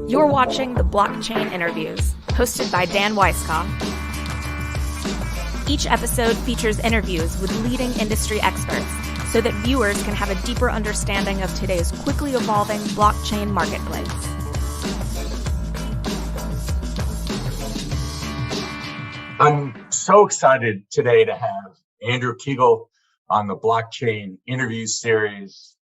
You're watching the Blockchain Interviews, hosted by Dan Weiskopf. Each episode features interviews with leading industry experts so that viewers can have a deeper understanding of today's quickly evolving blockchain marketplace. I'm so excited today to have Andrew Kiguel on the Blockchain Interview Series.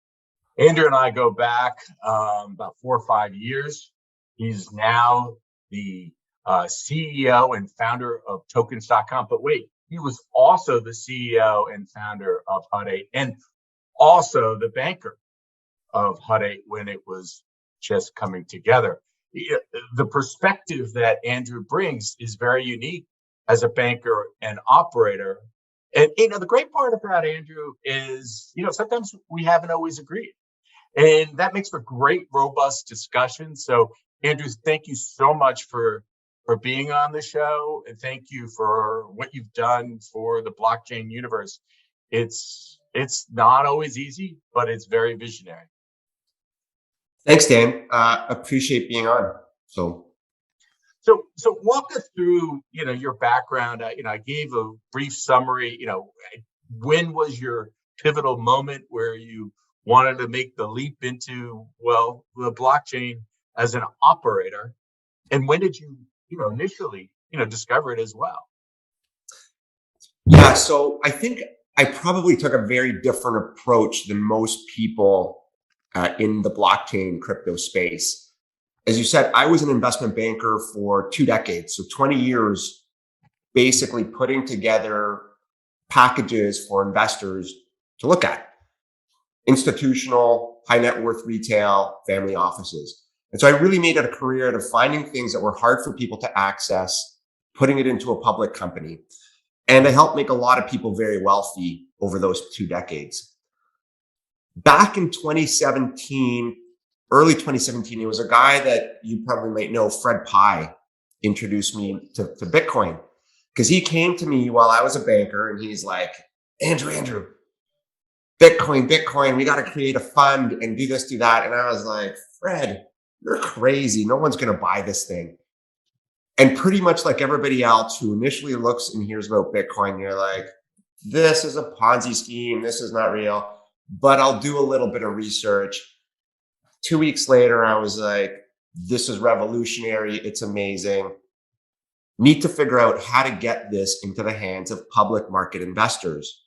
Andrew and I go back about 4 or 5 years. He's now the CEO and founder of tokens.com. But wait, he was also the CEO and founder of Hut 8 and also the banker of Hut 8 when it was just coming together. The perspective that Andrew brings is very unique as a banker and operator. And, the great part about Andrew is, sometimes we haven't always agreed. And that makes for great, robust discussion. So, Andrew, thank you so much for being on the show. And thank you for what you've done for the blockchain universe. It's not always easy, but it's very visionary. Thanks, Dan. Appreciate being on. So walk us through, your background. I gave a brief summary. When was your pivotal moment where you wanted to make the leap into, the blockchain as an operator? And when did you, initially, discover it as well? Yeah, so I think I probably took a very different approach than most people in the blockchain crypto space. As you said, I was an investment banker for 2 decades, so 20 years, basically putting together packages for investors to look at. Institutional, high net worth retail, family offices. And so I really made it a career out of finding things that were hard for people to access, putting it into a public company. And I helped make a lot of people very wealthy over those 2 decades. Back in 2017, early 2017, it was a guy that you probably might know, Fred Pye, introduced me to Bitcoin. Because he came to me while I was a banker and he's like, Andrew, Bitcoin, we got to create a fund and do this, do that. And I was like, Fred, you're crazy. No one's going to buy this thing. And pretty much like everybody else who initially looks and hears about Bitcoin, you're like, this is a Ponzi scheme. This is not real, but I'll do a little bit of research. 2 weeks later, I was like, this is revolutionary. It's amazing. Need to figure out how to get this into the hands of public market investors.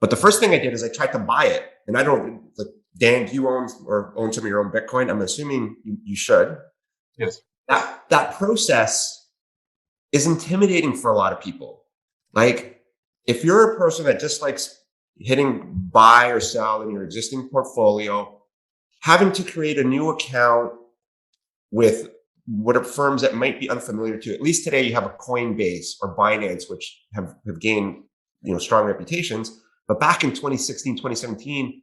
But the first thing I did is I tried to buy it. And I don't, like, Dan, do you own some of your own Bitcoin? I'm assuming you should. Yes. That process is intimidating for a lot of people. Like, if you're a person that just likes hitting buy or sell in your existing portfolio, having to create a new account with what are firms that might be unfamiliar to, at least today you have a Coinbase or Binance, which have gained, strong reputations. But back in 2016, 2017,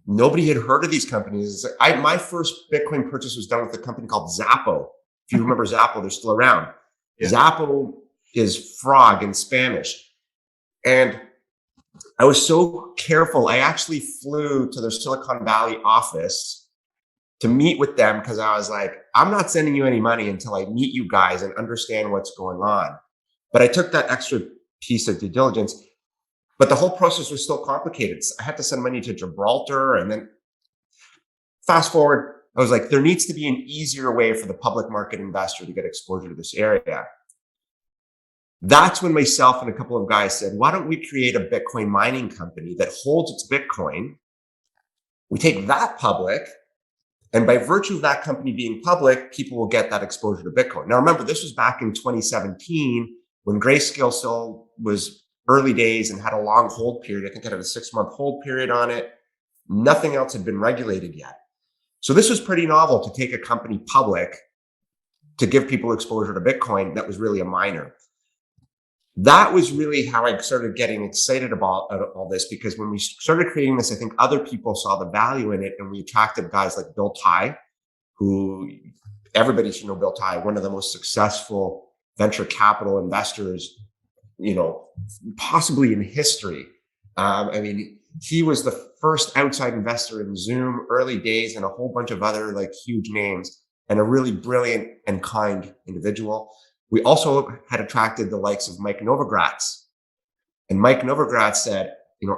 nobody had heard of these companies. My first Bitcoin purchase was done with a company called Zappo. If you remember Zappo, they're still around. Yeah. Zappo is frog in Spanish. And I was so careful. I actually flew to their Silicon Valley office to meet with them because I was like, I'm not sending you any money until I meet you guys and understand what's going on. But I took that extra piece of due diligence. But the whole process was still complicated. I had to send money to Gibraltar. And then fast forward, I was like, there needs to be an easier way for the public market investor to get exposure to this area. That's when myself and a couple of guys said, why don't we create a Bitcoin mining company that holds its Bitcoin? We take that public. And by virtue of that company being public, people will get that exposure to Bitcoin. Now, remember, this was back in 2017 when Grayscale still was early days and had a long hold period. I think it had a 6-month hold period on it. Nothing else had been regulated yet. So this was pretty novel to take a company public to give people exposure to Bitcoin that was really a miner. That was really how I started getting excited about all this, because when we started creating this, I think other people saw the value in it, and we attracted guys like Bill Tai, who everybody should know. Bill Tai, one of the most successful venture capital investors, possibly in history. He was the first outside investor in Zoom, early days, and a whole bunch of other huge names. and a really brilliant and kind individual. We also had attracted the likes of Mike Novogratz. And Mike Novogratz said,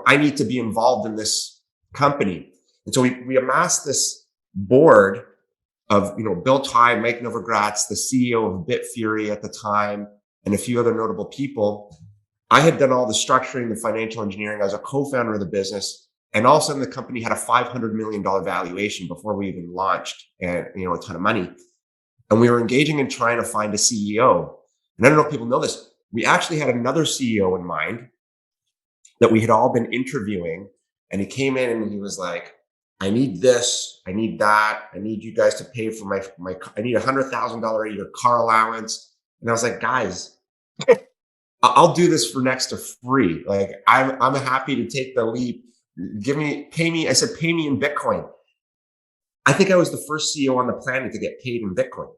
I need to be involved in this company. And so we amassed this board of, Bill Tye, Mike Novogratz, the CEO of Bitfury at the time, and a few other notable people. I had done all the structuring, the financial engineering. I was a co-founder of the business. And all of a sudden the company had a $500 million valuation before we even launched, and, a ton of money. And we were engaging in trying to find a CEO. And I don't know if people know this. We actually had another CEO in mind that we had all been interviewing. And he came in and he was like, I need this, I need that. I need you guys to pay for my I need $100,000 a year car allowance. And I was like, guys, I'll do this for next to free. Like I'm happy to take the leap. Pay me. I said, pay me in Bitcoin. I think I was the first CEO on the planet to get paid in Bitcoin.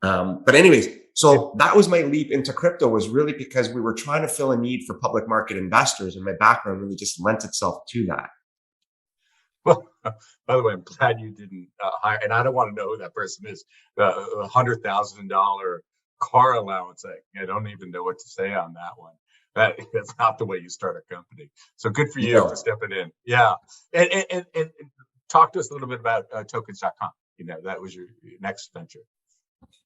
But anyways, so that was my leap into crypto, was really because we were trying to fill a need for public market investors, and my background really just lent itself to that. Well, by the way, I'm glad you didn't hire, and I don't want to know who that person is. $100,000 car allowance. I don't even know what to say on that one. That's not the way you start a company. So good for you for stepping in. Yeah, and talk to us a little bit about tokens.com. That was your next venture.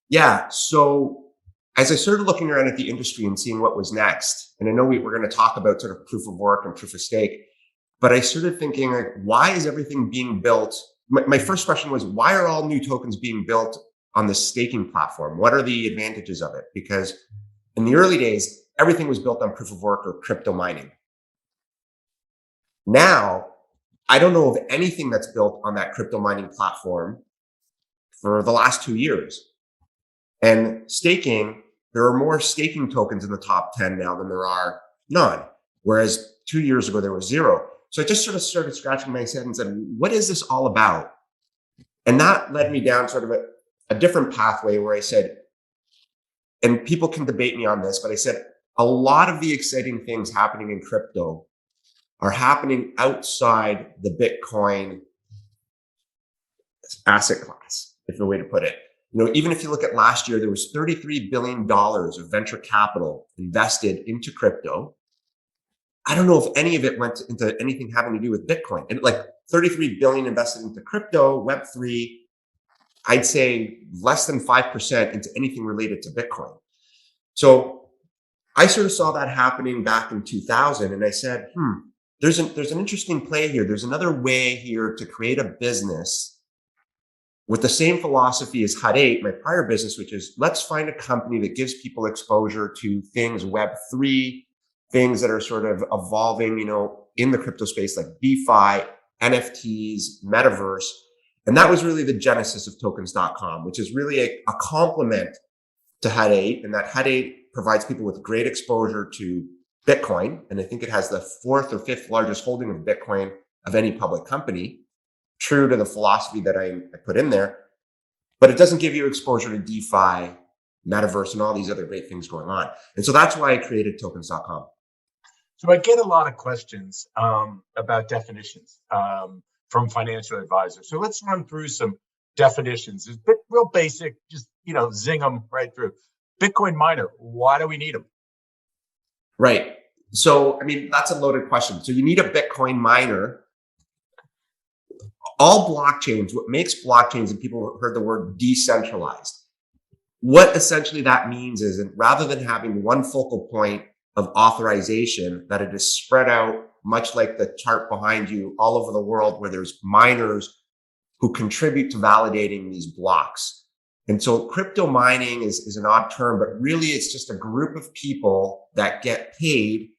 Yeah. So as I started looking around at the industry and seeing what was next, and I know we're going to talk about sort of proof of work and proof of stake, but I started thinking, like, why is everything being built? My first question was, why are all new tokens being built on the staking platform? What are the advantages of it? Because in the early days, everything was built on proof of work or crypto mining. Now, I don't know of anything that's built on that crypto mining platform for the last 2 years. And staking, there are more staking tokens in the top 10 now than there are none. Whereas 2 years ago, there was 0. So I just sort of started scratching my head and said, what is this all about? And that led me down sort of a different pathway where I said, and people can debate me on this, but I said, a lot of the exciting things happening in crypto are happening outside the Bitcoin asset class, if the way to put it. Even if you look at last year, there was $33 billion of venture capital invested into crypto. I don't know if any of it went into anything having to do with Bitcoin. And like 33 billion invested into crypto, Web3, I'd say less than 5% into anything related to Bitcoin. So I sort of saw that happening back in 2000. And I said, there's an interesting play here. There's another way here to create a business with the same philosophy as Hut 8, my prior business, which is let's find a company that gives people exposure to things Web3, things that are sort of evolving, in the crypto space, like DeFi, NFTs, Metaverse. And that was really the genesis of tokens.com, which is really a complement to Hut 8, and that Hut 8 provides people with great exposure to Bitcoin. And I think it has the 4th or 5th largest holding of Bitcoin of any public company, true to the philosophy that I put in there. But it doesn't give you exposure to DeFi, Metaverse, and all these other great things going on. And so that's why I created tokens.com. So I get a lot of questions about definitions from financial advisors. So let's run through some definitions. It's real basic, just, zing them right through. Bitcoin miner, why do we need them? Right. So, that's a loaded question. So you need a Bitcoin miner. All blockchains, what makes blockchains, and people have heard the word decentralized. What essentially that means is, and rather than having one focal point of authorization, that it is spread out, much like the chart behind you, all over the world, where there's miners who contribute to validating these blocks. And so crypto mining is an odd term, but really it's just a group of people that get paid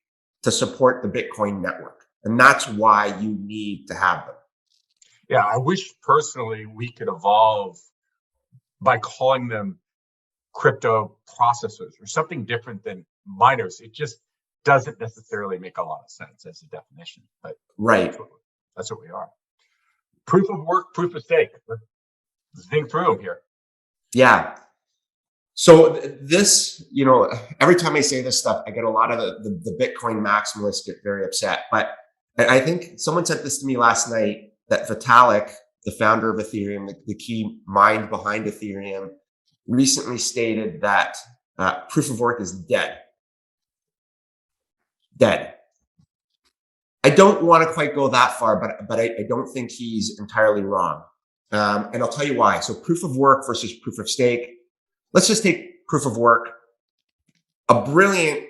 to support the Bitcoin network. And that's why you need to have them. Yeah, I wish personally we could evolve by calling them crypto processors or something different than miners. It just doesn't necessarily make a lot of sense as a definition, but right, that's what we are. Proof of work, proof of stake. Let's think through them here. Yeah. So this, every time I say this stuff, I get a lot of the Bitcoin maximalists get very upset. But I think someone said this to me last night, that Vitalik, the founder of Ethereum, the key mind behind Ethereum, recently stated that proof of work is dead. Dead. I don't want to quite go that far, but I don't think he's entirely wrong. And I'll tell you why. So proof of work versus proof of stake. Let's just take proof of work. A brilliant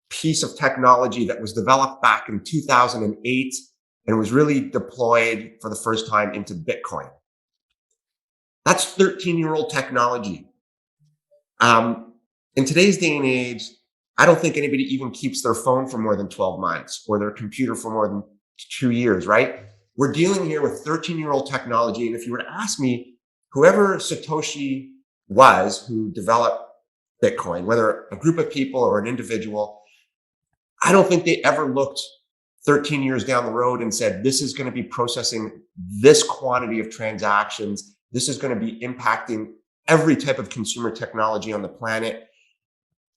piece of technology that was developed back in 2008 and was really deployed for the first time into Bitcoin. That's 13-year-old technology. In today's day and age, I don't think anybody even keeps their phone for more than 12 months or their computer for more than 2 years, right? We're dealing here with 13-year-old technology. And if you were to ask me, whoever Satoshi was who developed Bitcoin, whether a group of people or an individual, I don't think they ever looked 13 years down the road and said, this is going to be processing this quantity of transactions. This is going to be impacting every type of consumer technology on the planet.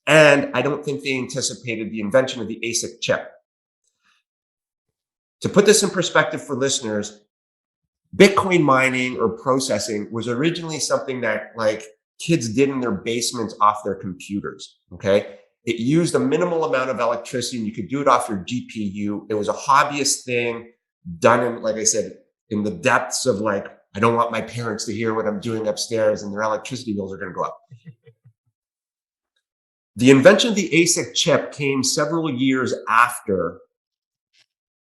And I don't think they anticipated the invention of the ASIC chip. To put this in perspective for listeners, Bitcoin mining or processing was originally something that like kids did in their basements off their computers. Okay. It used a minimal amount of electricity and you could do it off your GPU. It was a hobbyist thing done in, like I said, in the depths of like, I don't want my parents to hear what I'm doing upstairs and their electricity bills are going to go up. The invention of the ASIC chip came several years after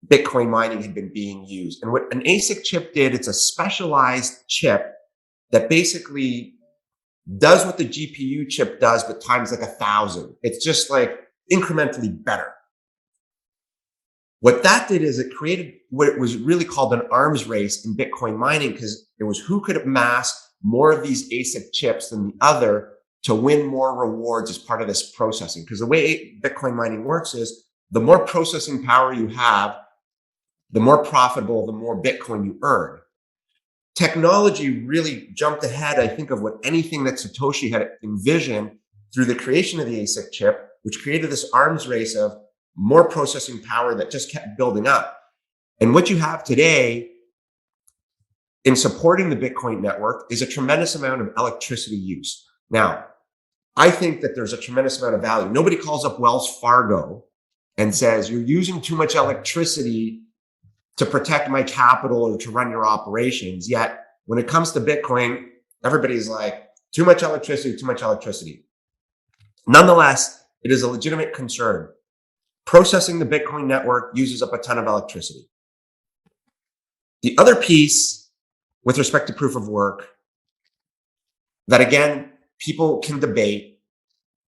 Bitcoin mining had been being used. And what an ASIC chip did, it's a specialized chip that basically does what the GPU chip does, but times like 1,000. It's just like incrementally better. What that did is it created what was really called an arms race in Bitcoin mining, because it was who could amass more of these ASIC chips than the other to win more rewards as part of this processing. Because the way Bitcoin mining works is the more processing power you have, the more profitable, the more Bitcoin you earn. Technology really jumped ahead, I think, of what anything that Satoshi had envisioned through the creation of the ASIC chip, which created this arms race of more processing power that just kept building up. And what you have today in supporting the Bitcoin network is a tremendous amount of electricity use. Now, I think that there's a tremendous amount of value. Nobody calls up Wells Fargo and says, you're using too much electricity to protect my capital or to run your operations. Yet when it comes to Bitcoin, everybody's like, too much electricity, too much electricity. Nonetheless, it is a legitimate concern. Processing the Bitcoin network uses up a ton of electricity. The other piece with respect to proof of work that, again, people can debate,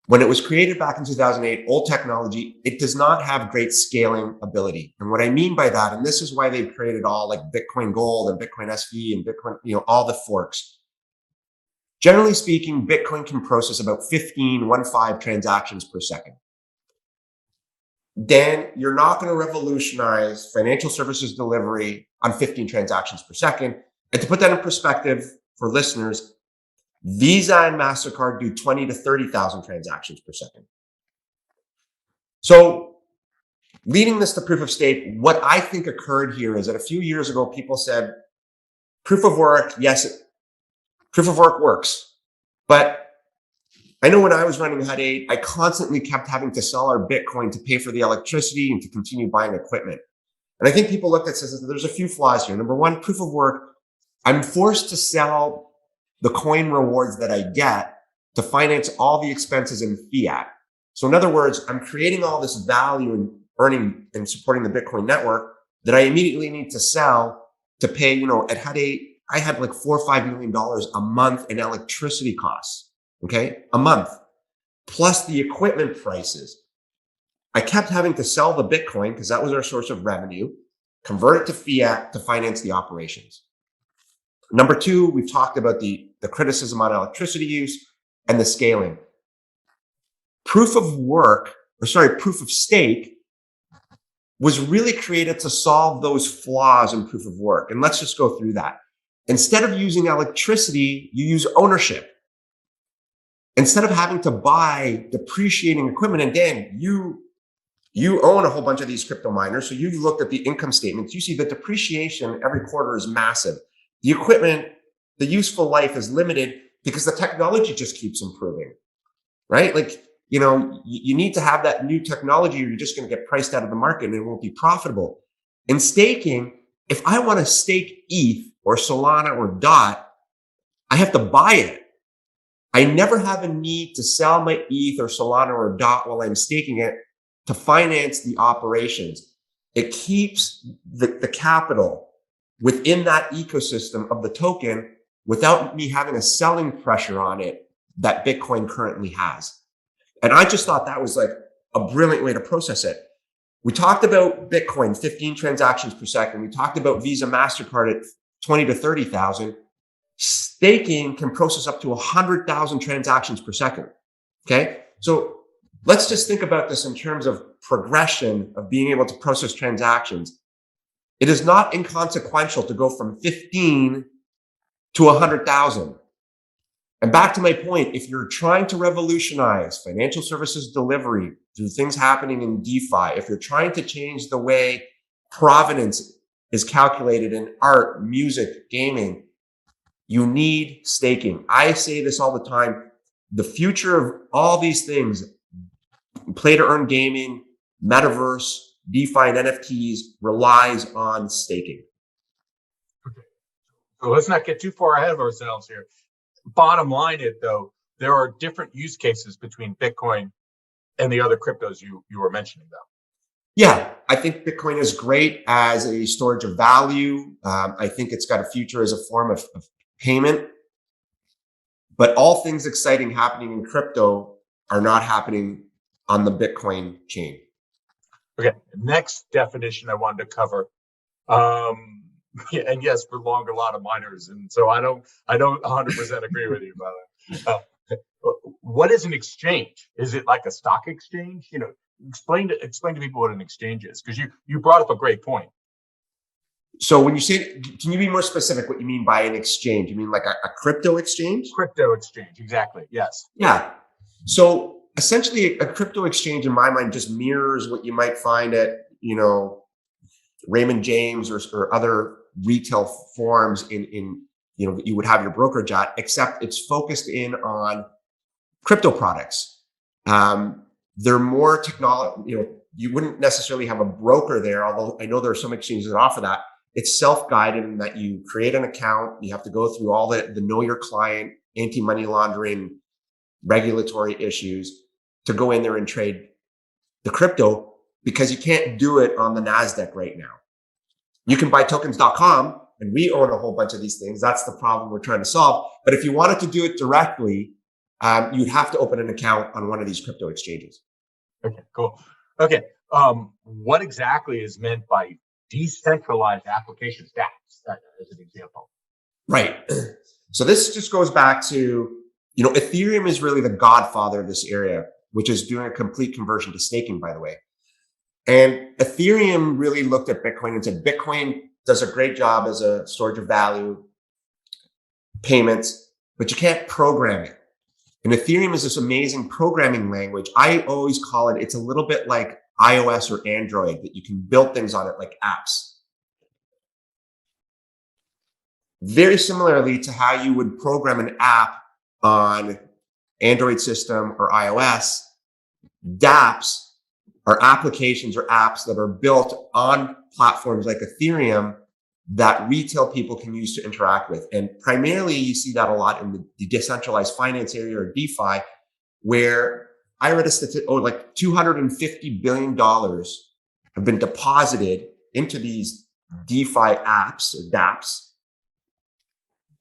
when it was created back in 2008, old technology, it does not have great scaling ability. And what I mean by that, and this is why they've created all like Bitcoin Gold and Bitcoin SV and Bitcoin, all the forks. Generally speaking, Bitcoin can process about 15 transactions per second. Then you're not going to revolutionize financial services delivery on 15 transactions per second. And to put that in perspective for listeners, Visa and MasterCard do 20 to 30,000 transactions per second. So leading this to proof of stake, what I think occurred here is that a few years ago, people said, proof of work, yes, proof of work works. But I know when I was running Hut 8, I constantly kept having to sell our Bitcoin to pay for the electricity and to continue buying equipment. And I think people looked at this and said, there's a few flaws here. Number one, proof of work, I'm forced to sell the coin rewards that I get to finance all the expenses in fiat. So in other words, I'm creating all this value and earning and supporting the Bitcoin network that I immediately need to sell to pay, at Hut 8, I had like $4 or $5 million a month in electricity costs, okay? A month, plus the equipment prices. I kept having to sell the Bitcoin because that was our source of revenue, convert it to fiat to finance the operations. Number two, we've talked about the criticism on electricity use and the scaling. Proof of stake was really created to solve those flaws in proof of work. And let's just go through that. Instead of using electricity, you use ownership. Instead of having to buy depreciating equipment, and Dan, you own a whole bunch of these crypto miners. So you looked at the income statements. You see the depreciation every quarter is massive. the equipment, the useful life is limited because the technology just keeps improving, right? Like, you need to have that new technology or you're just going to get priced out of the market and it won't be profitable. In staking, if I want to stake ETH or Solana or DOT, I have to buy it. I never have a need to sell my ETH or Solana or DOT while I'm staking it to finance the operations. It keeps the capital within that ecosystem of the token without me having a selling pressure on it that Bitcoin currently has. And I just thought that was like a brilliant way to process it. We talked about Bitcoin, 15 transactions per second. We talked about Visa, MasterCard at 20 to 30,000. Staking can process up to 100,000 transactions per second. Okay. So let's just think about this in terms of progression of being able to process transactions. It is not inconsequential to go from 15 to 100,000. And back to my point, if you're trying to revolutionize financial services delivery through things happening in DeFi, if you're trying to change the way provenance is calculated in art, music, gaming, you need staking. I say this all the time. The future of all these things, play to earn gaming, Metaverse, DeFi, and NFTs relies on staking. So let's not get too far ahead of ourselves here. Bottom line though, there are different use cases between Bitcoin and the other cryptos you were mentioning though. Yeah, I think Bitcoin is great as a storage of value. I think it's got a future as a form of payment. But all things exciting happening in crypto are not happening on the Bitcoin chain. Okay, next definition I wanted to cover. And yes, we're long a lot of miners, and so I don't 100% agree with you about it. What is an exchange? Is it like a stock exchange? Explain to people what an exchange is, because you brought up a great point. So when you say, can you be more specific what you mean by an exchange? You mean like a crypto exchange? Crypto exchange, exactly. Yes. Yeah. So essentially a crypto exchange in my mind just mirrors what you might find at, Raymond James or other retail forums in you would have your brokerage at, except it's focused in on crypto products. They're more technology, you wouldn't necessarily have a broker there, although I know there are some exchanges that offer that. It's self-guided in that you create an account. You have to go through all the know your client, anti-money laundering, regulatory issues to go in there and trade the crypto, because you can't do it on the NASDAQ right now. You can buy tokens.com, and we own a whole bunch of these things. That's the problem we're trying to solve. But if you wanted to do it directly, you'd have to open an account on one of these crypto exchanges. Okay, cool. Okay. What exactly is meant by decentralized application stacks, as an example? Right. So this just goes back to, Ethereum is really the godfather of this area, which is doing a complete conversion to staking, by the way. And Ethereum really looked at Bitcoin and said, Bitcoin does a great job as a storage of value, payments, but you can't program it. And Ethereum is this amazing programming language. I always call it, it's a little bit like iOS or Android, that you can build things on it like apps. Very similarly to how you would program an app on Android system or iOS, dApps are applications or apps that are built on platforms like Ethereum that retail people can use to interact with. And primarily you see that a lot in the decentralized finance area or DeFi, where I read a statistic, like $250 billion have been deposited into these DeFi apps or dApps,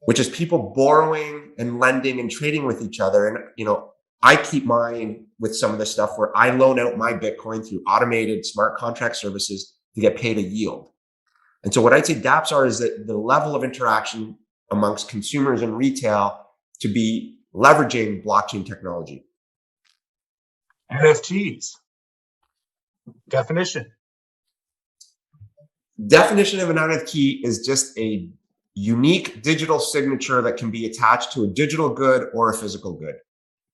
which is people borrowing and lending and trading with each other. And, I keep mine with some of the stuff where I loan out my Bitcoin through automated smart contract services to get paid a yield. And so what I'd say dApps are is that the level of interaction amongst consumers and retail to be leveraging blockchain technology. NFTs. Definition of an NFT is just a unique digital signature that can be attached to a digital good or a physical good.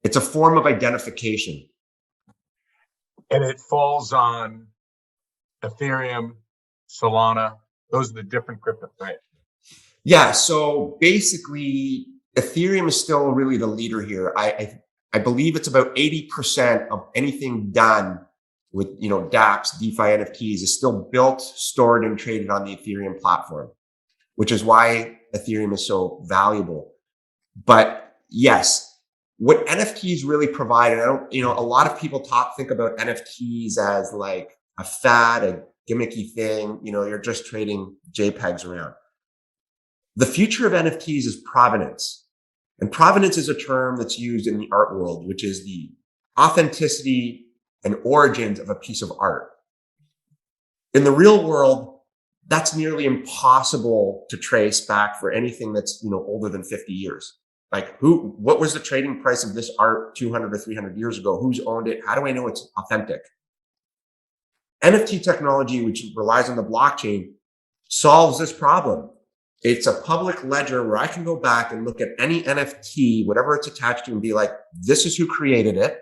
It's a form of identification. And it falls on Ethereum, Solana. Those are the different cryptos, right? Yeah. So basically, Ethereum is still really the leader here. I believe it's about 80% of anything done with, dApps, DeFi, NFTs is still built, stored, and traded on the Ethereum platform, which is why Ethereum is so valuable. But yes, what NFTs really provide, and I don't, a lot of people think about NFTs as like a fad, a gimmicky thing. You're just trading JPEGs around. The future of NFTs is provenance. And provenance is a term that's used in the art world, which is the authenticity and origins of a piece of art. In the real world, that's nearly impossible to trace back for anything that's, older than 50 years. Like what was the trading price of this art 200 or 300 years ago? Who's owned it? How do I know it's authentic? NFT technology, which relies on the blockchain, solves this problem. It's a public ledger where I can go back and look at any NFT, whatever it's attached to, and be like, this is who created it.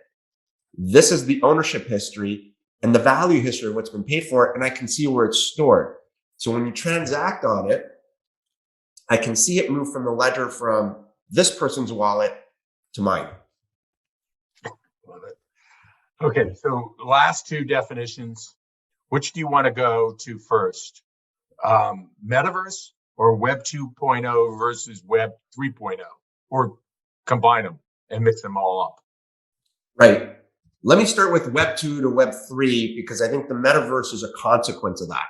This is the ownership history and the value history of what's been paid for it. And I can see where it's stored. So when you transact on it, I can see it move from the ledger from this person's wallet to mine. Love it. Okay. So last two definitions, which do you want to go to first? Metaverse or Web 2.0 versus Web 3.0, or combine them and mix them all up? Right. Let me start with Web 2 to Web 3, because I think the metaverse is a consequence of that.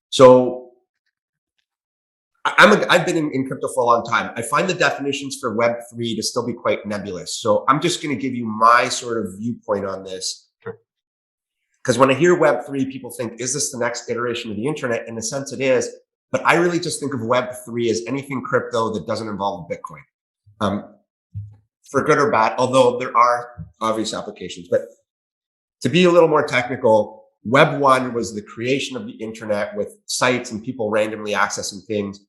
So I've been in crypto for a long time. I find the definitions for Web 3 to still be quite nebulous. So I'm just going to give you my sort of viewpoint on this. Because when I hear Web 3, people think, is this the next iteration of the internet? In a sense, it is. But I really just think of Web 3 as anything crypto that doesn't involve Bitcoin, for good or bad, although there are obvious applications. But to be a little more technical, Web 1 was the creation of the internet with sites and people randomly accessing things.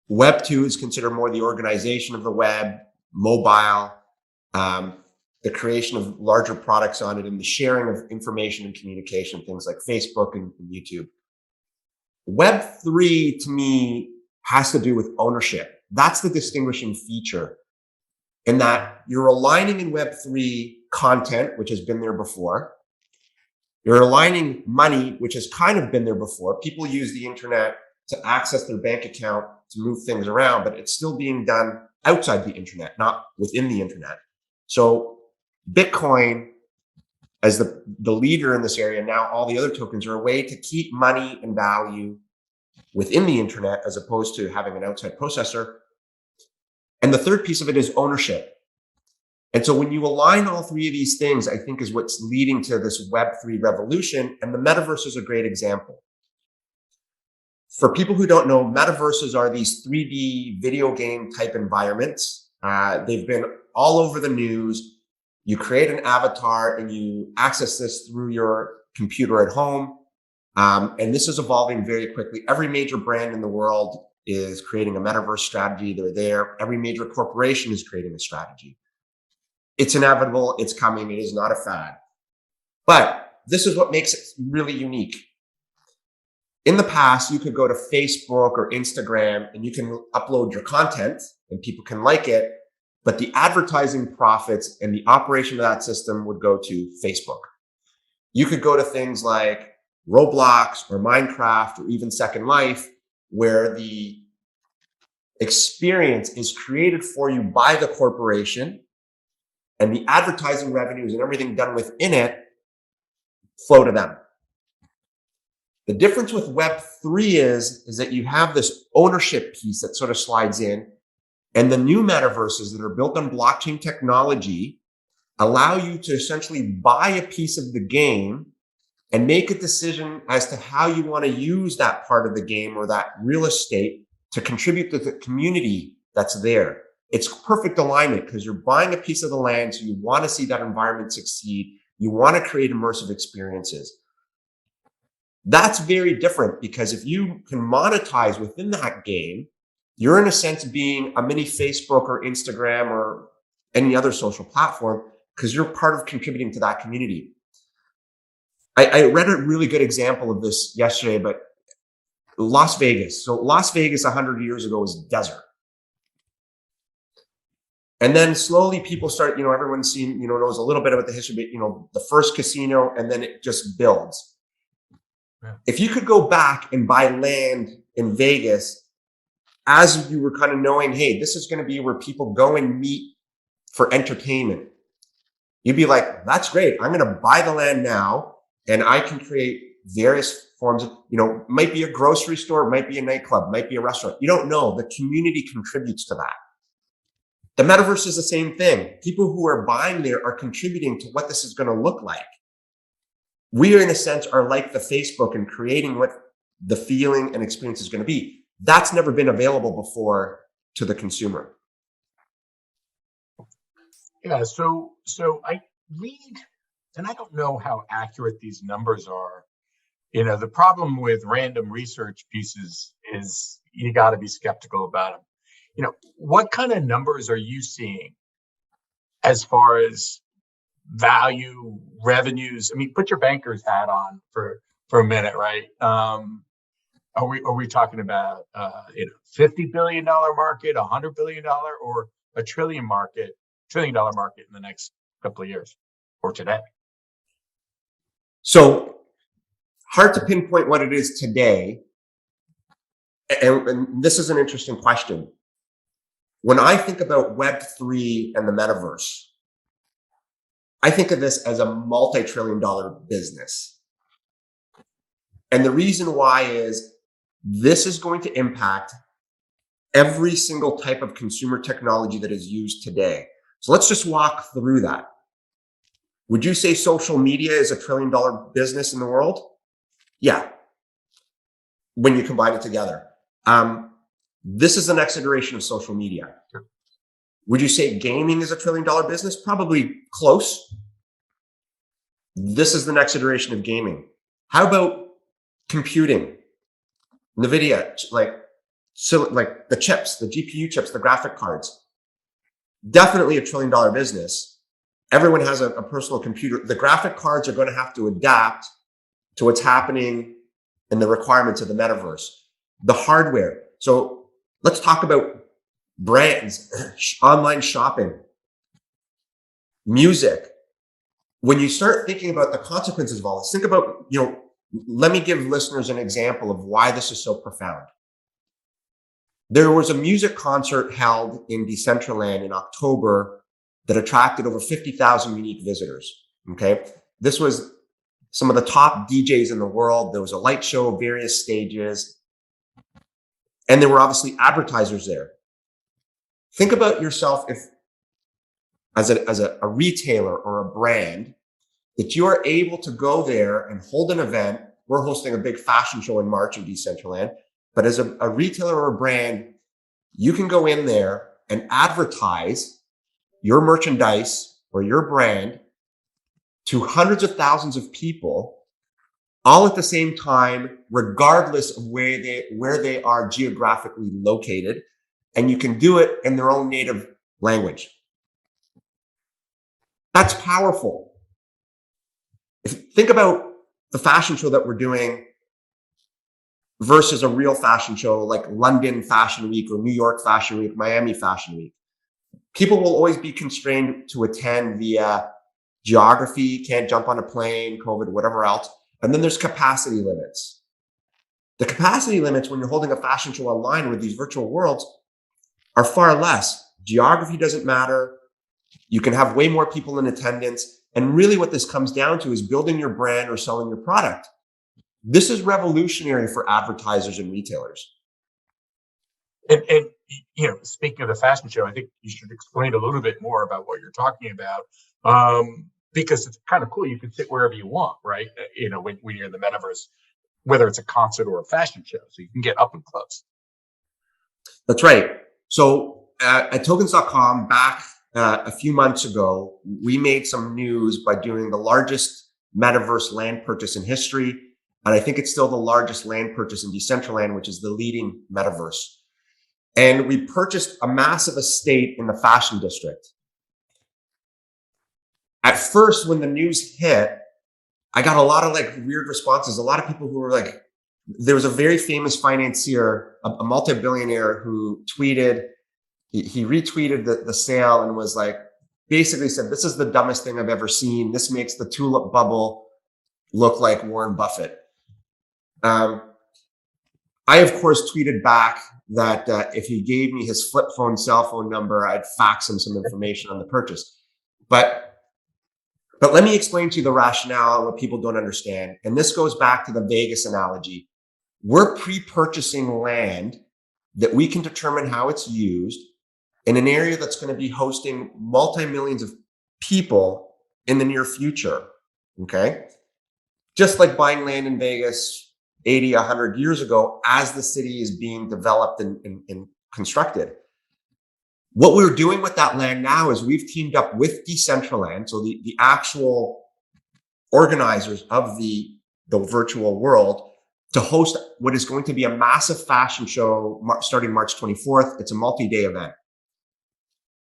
Web 2 is considered more the organization of the web, mobile, the creation of larger products on it, and the sharing of information and communication, things like Facebook and YouTube. Web 3 to me has to do with ownership. That's the distinguishing feature, in that you're aligning in Web 3 content, which has been there before. You're aligning money, which has kind of been there before. People use the internet to access their bank account to move things around, but it's still being done outside the internet, not within the internet. So Bitcoin, as the leader in this area, now all the other tokens are a way to keep money and value within the internet as opposed to having an outside processor. And the third piece of it is ownership. And so when you align all three of these things, I think is what's leading to this Web3 revolution. And the metaverse is a great example. For people who don't know, metaverses are these 3D video game type environments. They've been all over the news. You create an avatar and you access this through your computer at home. And this is evolving very quickly. Every major brand in the world is creating a metaverse strategy. They're there. Every major corporation is creating a strategy. It's inevitable. It's coming. It is not a fad. But this is what makes it really unique. In the past, you could go to Facebook or Instagram and you can upload your content and people can like it. But the advertising profits and the operation of that system would go to Facebook. You could go to things like Roblox or Minecraft or even Second Life, where the experience is created for you by the corporation and the advertising revenues and everything done within it flow to them. The difference with Web3 is that you have this ownership piece that sort of slides in, and the new metaverses that are built on blockchain technology allow you to essentially buy a piece of the game and make a decision as to how you want to use that part of the game or that real estate to contribute to the community that's there. It's perfect alignment because you're buying a piece of the land, so you want to see that environment succeed. You want to create immersive experiences. That's very different because if you can monetize within that game, you're in a sense being a mini Facebook or Instagram or any other social platform because you're part of contributing to that community. I read a really good example of this yesterday, but Las Vegas. So Las Vegas 100 years ago was desert. And then slowly people start, everyone's seen, knows a little bit about the history, but, the first casino, and then it just builds. Yeah. If you could go back and buy land in Vegas as you were kind of knowing, hey, this is going to be where people go and meet for entertainment, you'd be like, that's great. I'm going to buy the land now and I can create various forms of, might be a grocery store, might be a nightclub, might be a restaurant. You don't know. The community contributes to that. The metaverse is the same thing. People who are buying there are contributing to what this is going to look like. We, in a sense, are like the Facebook and creating what the feeling and experience is going to be. That's never been available before to the consumer. Yeah, so I read, and I don't know how accurate these numbers are. The problem with random research pieces is you got to be skeptical about them. What kind of numbers are you seeing as far as value, revenues? I mean, put your banker's hat on for a minute, right? Are we talking about $50 billion market, $100 billion, or a $1 trillion market in the next couple of years, or today? So hard to pinpoint what it is today. And this is an interesting question. When I think about Web3 and the metaverse, I think of this as a multi-trillion-dollar business. And the reason why is this is going to impact every single type of consumer technology that is used today. So let's just walk through that. Would you say social media is a $1 trillion business in the world? Yeah. When you combine it together. This is the next iteration of social media. Sure. Would you say gaming is a $1 trillion business? Probably close. This is the next iteration of gaming. How about computing? NVIDIA, like the chips, the GPU chips, the graphic cards. Definitely a $1 trillion business. Everyone has a personal computer. The graphic cards are going to have to adapt to what's happening in the requirements of the metaverse. The hardware. So let's talk about brands, online shopping, music. When you start thinking about the consequences of all this, think about, let me give listeners an example of why this is so profound. There was a music concert held in Decentraland in October that attracted over 50,000 unique visitors. Okay. This was some of the top DJs in the world. There was a light show, various stages. And there were obviously advertisers there. Think about yourself if, as a retailer or a brand, that you are able to go there and hold an event. We're hosting a big fashion show in March in Decentraland. But as a retailer or a brand, you can go in there and advertise your merchandise or your brand to hundreds of thousands of people all at the same time, regardless of where they are geographically located. And you can do it in their own native language. That's powerful. Think about the fashion show that we're doing versus a real fashion show like London Fashion Week or New York Fashion Week, Miami Fashion Week. People will always be constrained to attend via geography, can't jump on a plane, COVID, whatever else. And then there's capacity limits. The capacity limits when you're holding a fashion show online with these virtual worlds are far less. Geography doesn't matter. You can have way more people in attendance. And really what this comes down to is building your brand or selling your product. This is revolutionary for advertisers and retailers. And speaking of the fashion show, I think you should explain a little bit more about what you're talking about. Because it's kind of cool. You can sit wherever you want, right? When you're in the metaverse, whether it's a concert or a fashion show, so you can get up and close. That's right. So at tokens.com back a few months ago, we made some news by doing the largest metaverse land purchase in history. And I think it's still the largest land purchase in Decentraland, which is the leading metaverse. And we purchased a massive estate in the fashion district. At first, when the news hit, I got a lot of weird responses. A lot of people who were like, there was a very famous financier, a multi-billionaire who tweeted, he retweeted the sale and was like, basically said, this is the dumbest thing I've ever seen. This makes the tulip bubble look like Warren Buffett. I, of course, tweeted back that if he gave me his flip phone cell phone number, I'd fax him some information on the purchase. But let me explain to you the rationale and what people don't understand. And this goes back to the Vegas analogy. We're pre-purchasing land that we can determine how it's used in an area that's going to be hosting multi-millions of people in the near future. Okay. Just like buying land in Vegas 80, 100 years ago, as the city is being developed and constructed. What we're doing with that land now is we've teamed up with Decentraland, so the actual organizers of the virtual world, to host what is going to be a massive fashion show starting March 24th. It's a multi-day event.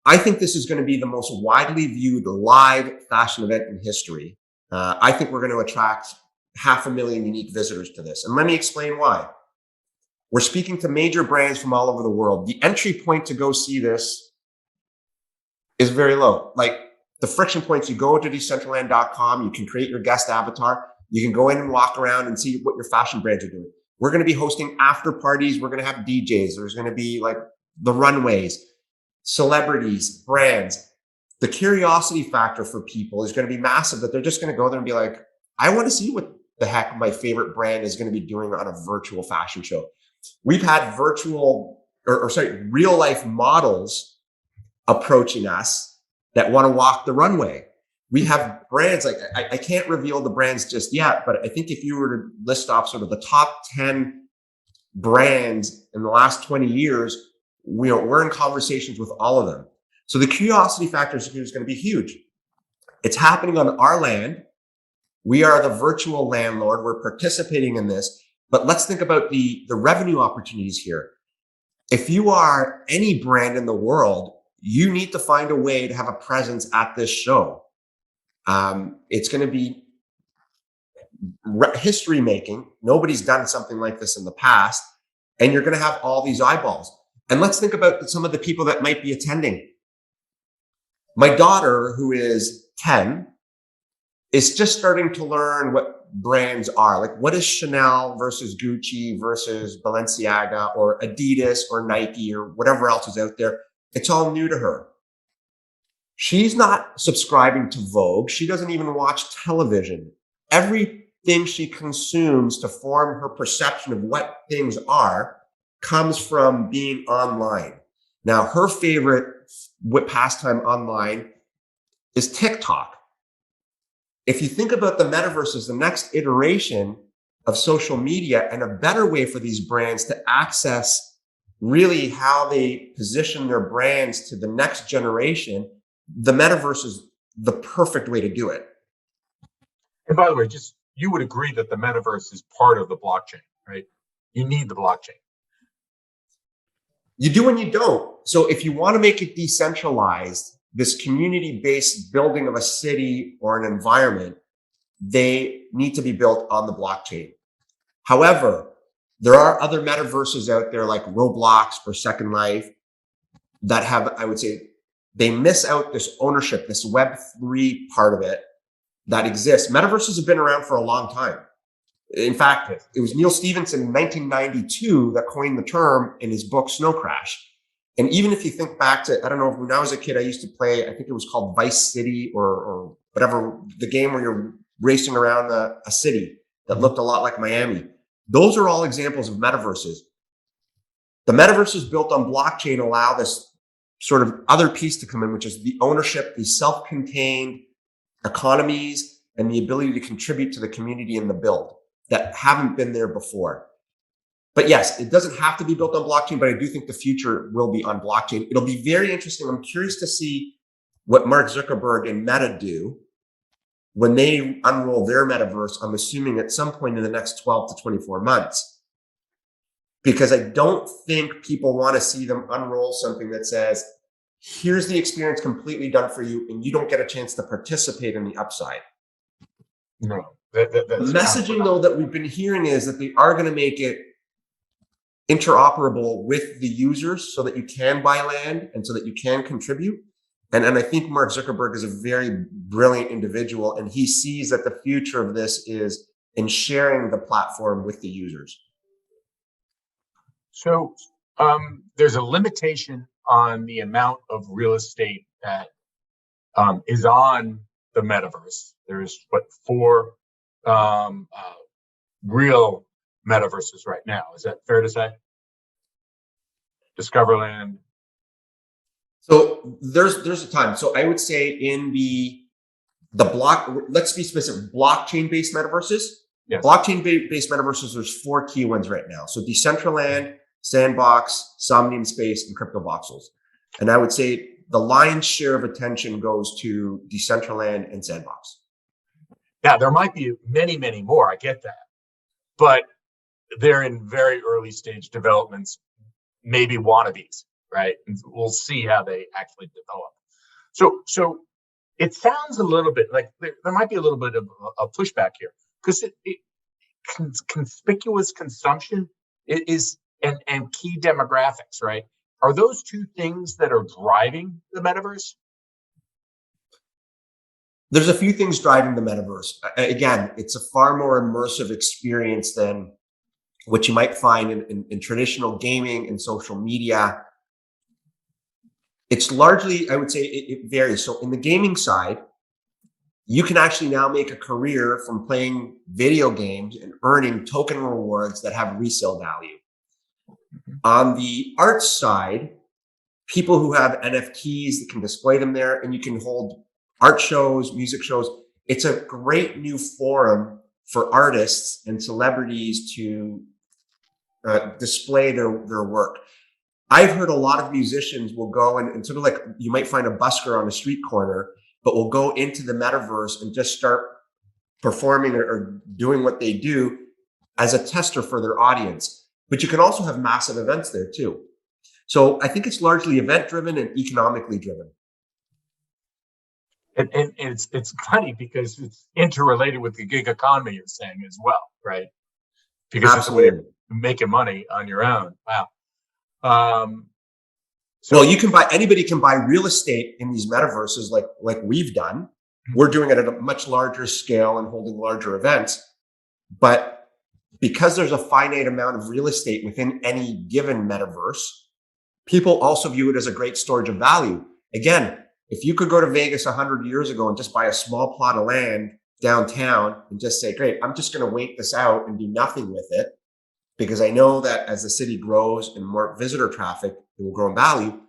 I think this is going to be the most widely viewed live fashion event in history. I think we're going to attract 500,000 unique visitors to this. And let me explain why. We're speaking to major brands from all over the world. The entry point to go see this is very low. Like the friction points, you go to decentraland.com, you can create your guest avatar. You can go in and walk around and see what your fashion brands are doing. We're going to be hosting after parties. We're going to have DJs. There's going to be like the runways, celebrities, brands. The curiosity factor for people is going to be massive, that they're just going to go there and be like, I want to see what the heck my favorite brand is going to be doing on a virtual fashion show. We've had real life models approaching us that want to walk the runway. We have brands like, I can't reveal the brands just yet, but I think if you were to list off sort of the top 10 brands in the last 20 years, we're in conversations with all of them. So the curiosity factor is going to be huge. It's happening on our land. We are the virtual landlord. We're participating in this, but let's think about the revenue opportunities here. If you are any brand in the world, you need to find a way to have a presence at this show. It's going to be history making. Nobody's done something like this in the past, and you're going to have all these eyeballs. And let's think about some of the people that might be attending. My daughter, who is 10, is just starting to learn what brands are. Like, what is Chanel versus Gucci versus Balenciaga or Adidas or Nike or whatever else is out there. It's all new to her. She's not subscribing to Vogue. She doesn't even watch television. Everything she consumes to form her perception of what things are comes from being online. Now, her favorite pastime online is TikTok. If you think about the metaverse as the next iteration of social media and a better way for these brands to access really how they position their brands to the next generation, the metaverse is the perfect way to do it. And by the way, just you would agree that the metaverse is part of the blockchain, right? You need the blockchain. You do and you don't. So if you want to make it decentralized, this community-based building of a city or an environment, they need to be built on the blockchain. However, there are other metaverses out there like Roblox or Second Life that have, I would say, they miss out this ownership, this Web3 part of it that exists. Metaverses have been around for a long time. In fact, it was Neil Stephenson in 1992 that coined the term in his book, Snow Crash. And even if you think back to, I don't know, when I was a kid, I used to play, I think it was called Vice City or whatever, the game where you're racing around a city that looked a lot like Miami. Those are all examples of metaverses. The metaverses built on blockchain allow this sort of other piece to come in, which is the ownership, the self-contained economies, and the ability to contribute to the community in the build that haven't been there before. But yes, it doesn't have to be built on blockchain, but I do think the future will be on blockchain. It'll be very interesting. I'm curious to see what Mark Zuckerberg and Meta do when they unroll their metaverse. I'm assuming at some point in the next 12 to 24 months, because I don't think people want to see them unroll something that says, here's the experience completely done for you, and you don't get a chance to participate in the upside. No, The messaging, though, that we've been hearing is that they are going to make it interoperable with the users so that you can buy land and so that you can contribute. And I think Mark Zuckerberg is a very brilliant individual, and he sees that the future of this is in sharing the platform with the users. So there's a limitation on the amount of real estate that is on the metaverse. There's four real metaverses right now. Is that fair to say? Discoverland. So there's a time. So I would say in the let's be specific, blockchain-based metaverses. Yes. Blockchain-based metaverses, there's four key ones right now. So Decentraland, Sandbox, Somnium Space, and Crypto Voxels. And I would say the lion's share of attention goes to Decentraland and Sandbox. Yeah, there might be many, many more. I get that. But they're in very early stage developments, maybe wannabes, right? And we'll see how they actually develop. So it sounds a little bit like there might be a little bit of a pushback here, because conspicuous consumption is and key demographics, right? Are those two things that are driving the metaverse? There's a few things driving the metaverse. Again, it's a far more immersive experience than what you might find in traditional gaming and social media. It's largely, I would say, it varies. So in the gaming side, you can actually now make a career from playing video games and earning token rewards that have resale value. On the arts side, people who have NFTs that can display them there, and you can hold art shows, music shows. It's a great new forum for artists and celebrities to display their work. I've heard a lot of musicians will go and sort of like, you might find a busker on a street corner, but will go into the metaverse and just start performing or doing what they do as a tester for their audience. But you can also have massive events there too. So I think it's largely event driven and economically driven. And it's funny because it's interrelated with the gig economy you're saying as well, right? Because Absolutely. It's a way of making money on your own. Wow. Well, anybody can buy real estate in these metaverses like we've done. Mm-hmm. We're doing it at a much larger scale and holding larger events. But because there's a finite amount of real estate within any given metaverse, people also view it as a great storage of value. Again, if you could go to Vegas 100 years ago and just buy a small plot of land downtown and just say, great, I'm just going to wait this out and do nothing with it, because I know that as the city grows and more visitor traffic, it will grow in value.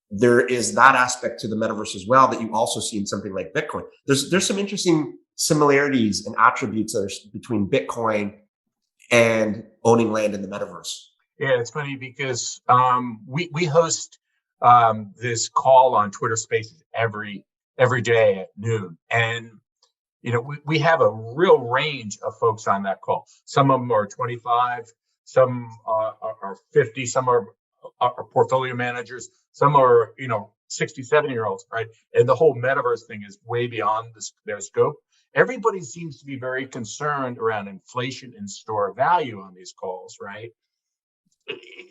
There is that aspect to the metaverse as well that you also see in something like Bitcoin. There's some interesting similarities and attributes between Bitcoin and owning land in the metaverse. Yeah, it's funny because we host this call on Twitter Spaces every day at noon, and we have a real range of folks on that call. Some of them are 25, some are 50, some are portfolio managers, some are 67-year-olds, right? And the whole metaverse thing is way beyond their scope. Everybody seems to be very concerned around inflation and store value on these calls, right?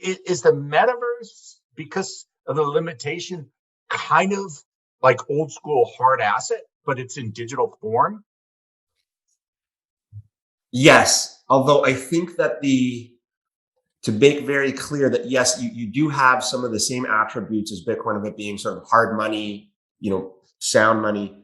Is the metaverse, because of the limitation, kind of like old school hard asset, but it's in digital form? Yes, although I think that to make very clear that yes, you do have some of the same attributes as Bitcoin, of it being sort of hard money, sound money,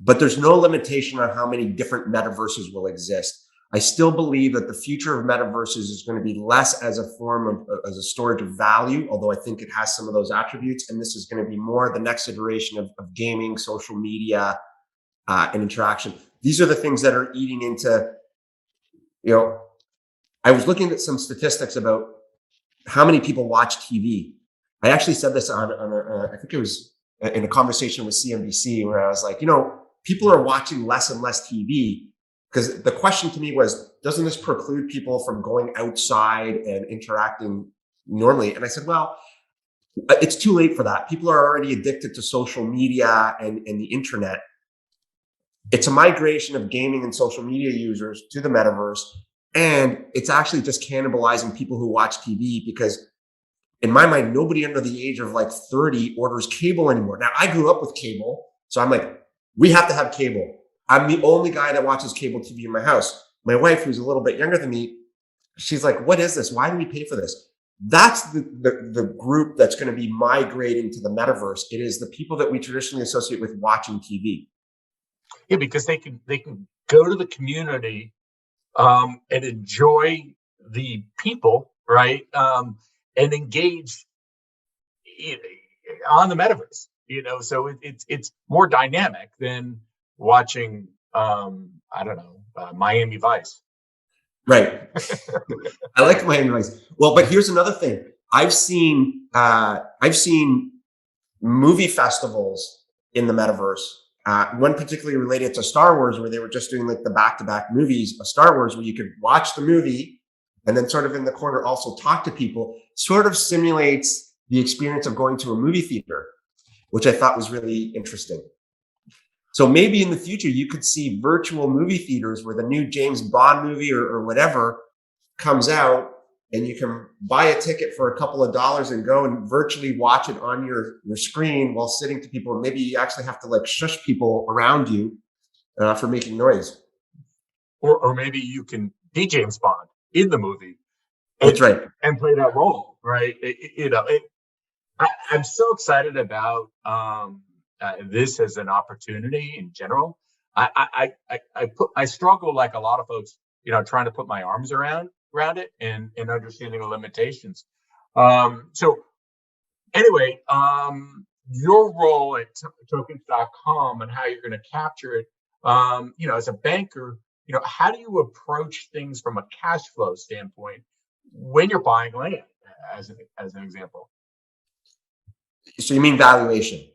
but there's no limitation on how many different metaverses will exist. I still believe that the future of metaverses is going to be less as a form as a storage of value, although I think it has some of those attributes. And this is going to be more the next iteration of gaming, social media, and interaction. These are the things that are eating into, I was looking at some statistics about how many people watch TV. I actually said this on I think it was in a conversation with CNBC, where I was like, people are watching less and less TV. Because the question to me was, doesn't this preclude people from going outside and interacting normally? And I said, well, it's too late for that. People are already addicted to social media and the internet. It's a migration of gaming and social media users to the metaverse. And it's actually just cannibalizing people who watch TV, because in my mind, nobody under the age of like 30 orders cable anymore. Now, I grew up with cable, so I'm like, we have to have cable. I'm the only guy that watches cable TV in my house. My wife, who's a little bit younger than me, she's like, what is this? Why do we pay for this? That's the group that's going to be migrating to the metaverse. It is the people that we traditionally associate with watching TV. Yeah, because they can go to the community and enjoy the people, right? And engage on the metaverse, so it's more dynamic than watching I don't know, Miami Vice. Right. I like Miami Vice. Well, but here's another thing. I've seen movie festivals in the metaverse. One particularly related to Star Wars, where they were just doing like the back-to-back movies of Star Wars, where you could watch the movie and then sort of in the corner also talk to people. Sort of simulates the experience of going to a movie theater, which I thought was really interesting. So maybe in the future, you could see virtual movie theaters where the new James Bond movie or whatever comes out, and you can buy a ticket for a couple of dollars and go and virtually watch it on your screen while sitting to people. Maybe you actually have to like shush people around you for making noise. Or maybe you can be James Bond in the movie. That's right. And play that role, right? I'm so excited about this as an opportunity in general. I struggle, like a lot of folks, trying to put my arms around it and understanding the limitations. So anyway, your role at tokens.com and how you're going to capture it, as a banker, how do you approach things from a cash flow standpoint when you're buying land, as an example? So you mean valuation?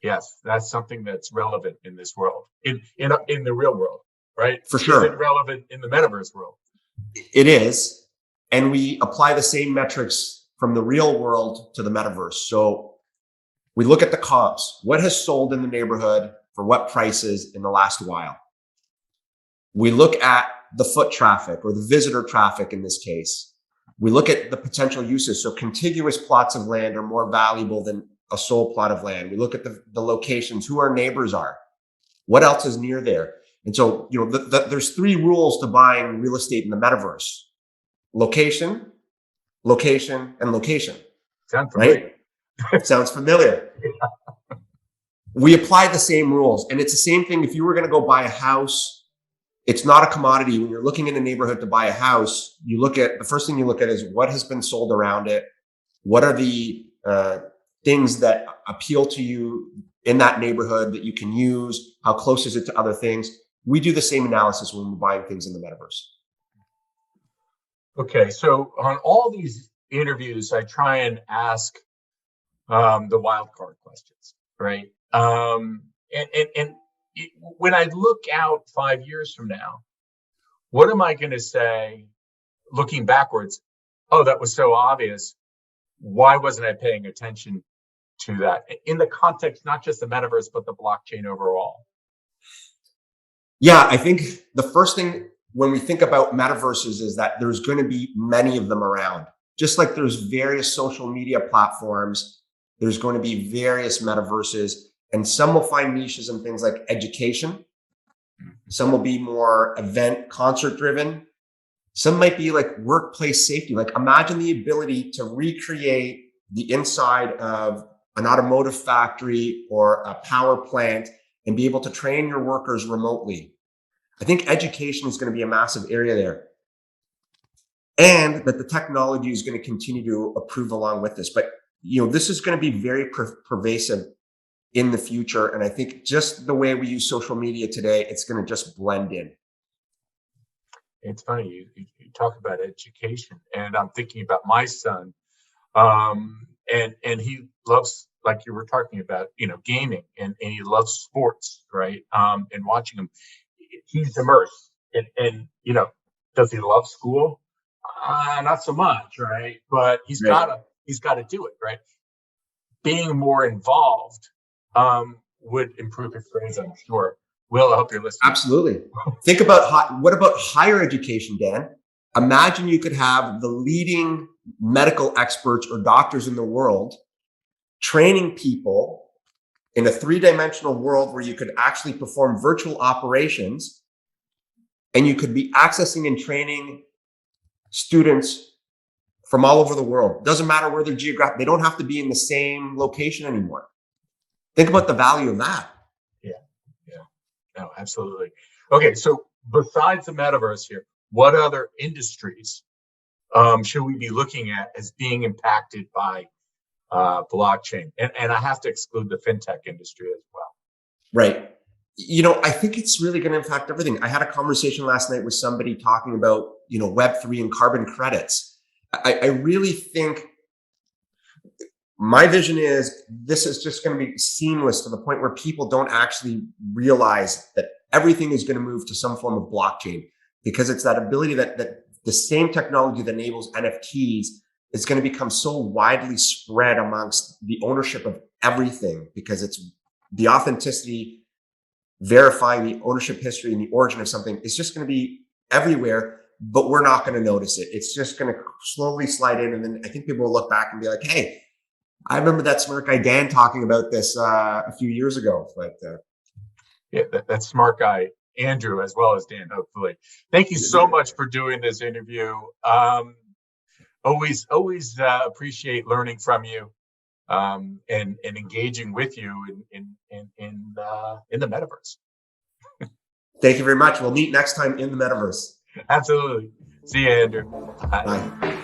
Yes, that's something that's relevant in this world, in the real world, right? For sure. Is it relevant in the metaverse world? It is. And we apply the same metrics from the real world to the metaverse. So we look at the comps. What has sold in the neighborhood for what prices in the last while? We look at the foot traffic or the visitor traffic in this case. We look at the potential uses. So contiguous plots of land are more valuable than a sole plot of land. We look at the locations, who our neighbors are, what else is near there. And so, there's 3 rules to buying real estate in the metaverse: location, location, and location. Sounds familiar. Right? Sounds familiar. We apply the same rules. And it's the same thing if you were going to go buy a house. It's not a commodity. When you're looking in a neighborhood to buy a house, the first thing you look at is what has been sold around it. What are the things that appeal to you in that neighborhood that you can use? How close is it to other things? We do the same analysis when we're buying things in the metaverse. Okay, so on all these interviews, I try and ask the wild card questions, right? And when I look out 5 years from now, what am I going to say, looking backwards? Oh, that was so obvious. Why wasn't I paying attention to that in the context, not just the metaverse, but the blockchain overall? Yeah, I think the first thing when we think about metaverses is that there's going to be many of them around. Just like there's various social media platforms, there's going to be various metaverses, and some will find niches in things like education. Some will be more event, concert driven. Some might be like workplace safety. Like imagine the ability to recreate the inside of an automotive factory or a power plant and be able to train your workers remotely. I think education is going to be a massive area there. And that the technology is going to continue to improve along with this. But, this is going to be very pervasive in the future. And I think just the way we use social media today, it's going to just blend in. It's funny, you talk about education, and I'm thinking about my son, and he loves, like you were talking about, gaming, and he loves sports, right? And watching him, he's immersed, and does he love school? Not so much, right? But he's got to do it, right? Being more involved would improve his grades, I'm sure. Will, I hope you're listening. Absolutely. Think about what about higher education, Dan? Imagine you could have the leading medical experts or doctors in the world training people in a three-dimensional world where you could actually perform virtual operations, and you could be accessing and training students from all over the world. Doesn't matter where they're geographic. They don't have to be in the same location anymore. Think about the value of that. Yeah. No, absolutely. Okay, so besides the metaverse here, what other industries should we be looking at as being impacted by blockchain? And I have to exclude the fintech industry as well. Right. I think it's really going to impact everything. I had a conversation last night with somebody talking about, Web3 and carbon credits. I really think my vision is this is just going to be seamless to the point where people don't actually realize that everything is going to move to some form of blockchain, because it's that ability that the same technology that enables NFTs is going to become so widely spread amongst the ownership of everything, because it's the authenticity, verifying the ownership history and the origin of something is just going to be everywhere, but we're not going to notice it. It's just going to slowly slide in. And then I think people will look back and be like, hey, I remember that smart guy Dan talking about this a few years ago. But yeah, that smart guy Andrew, as well as Dan, hopefully. Thank you so much for doing this interview. Always appreciate learning from you and engaging with you in the metaverse. Thank you very much. We'll meet next time in the metaverse. Absolutely. See you, Andrew. Bye.